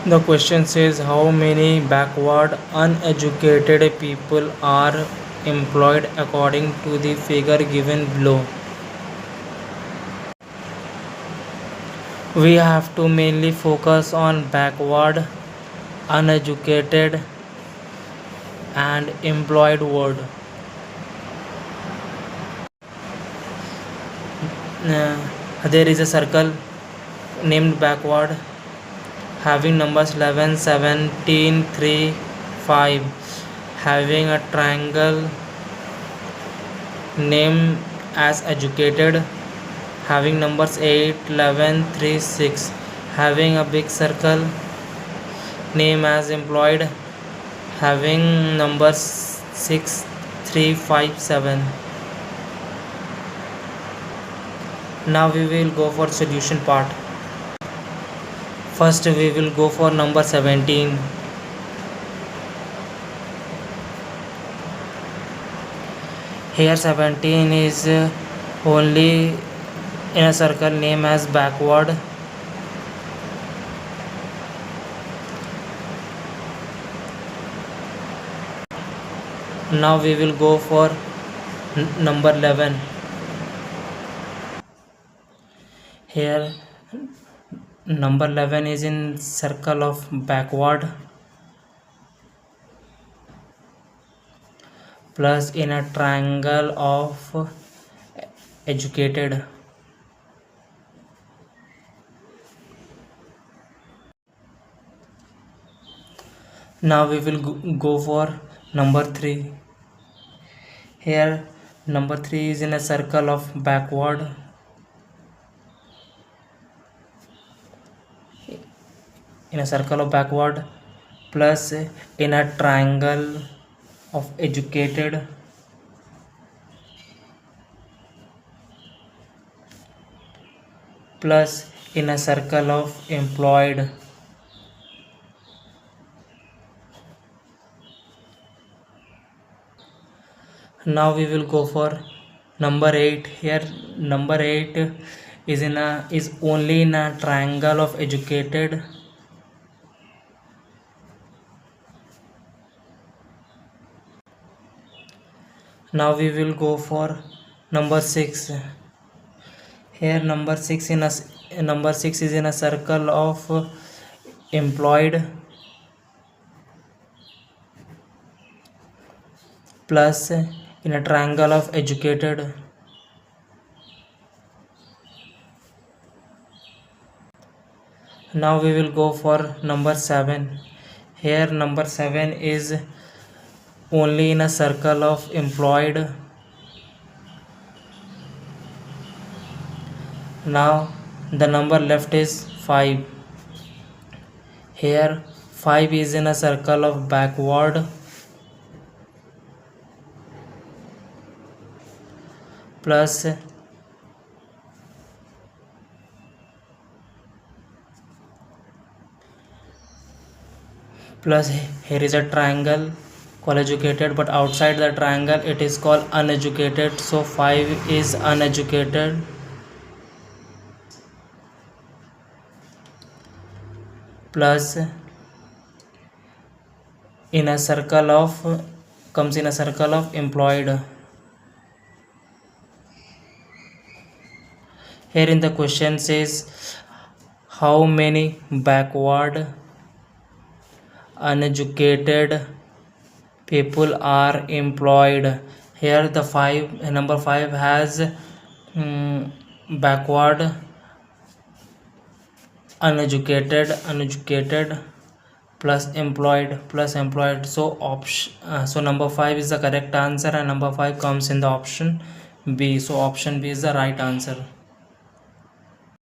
The question says how many backward uneducated people are employed according to the figure given below. We have to mainly focus on backward, uneducated and employed word. There is a circle named backward having numbers 11, 17, 3, 5, having a triangle named as educated, having numbers 8, 11, 3, 6, having a big circle name as employed, having numbers 6, 3, 5, 7. Now we will go for solution part. First we will go for number 17. Here 17 is only in a circle name as backward. Now we will go for number 11. Here number 11 is in circle of backward plus in a triangle of educated. Now we will go for number 3. Here number 3 is in a circle of backward plus in a triangle of educated plus in a circle of employed. Now we will go for number 8. Here number 8 is only in a triangle of educated Now we will go for number 6. Here number 6 is in a circle of employed plus in a triangle of educated. Now we will go for number 7. Here number 7 is only in a circle of employed. Now the number left is 5. Here 5 is in a circle of backward plus here is a triangle called educated, but outside the triangle it is called uneducated, so 5 is uneducated plus in a circle of comes in a circle of employed. Here in the question says how many backward uneducated people are employed. Here the number 5 has backward uneducated plus employed, so number 5 is the correct answer and number 5 comes in the option B, so option B is the right answer.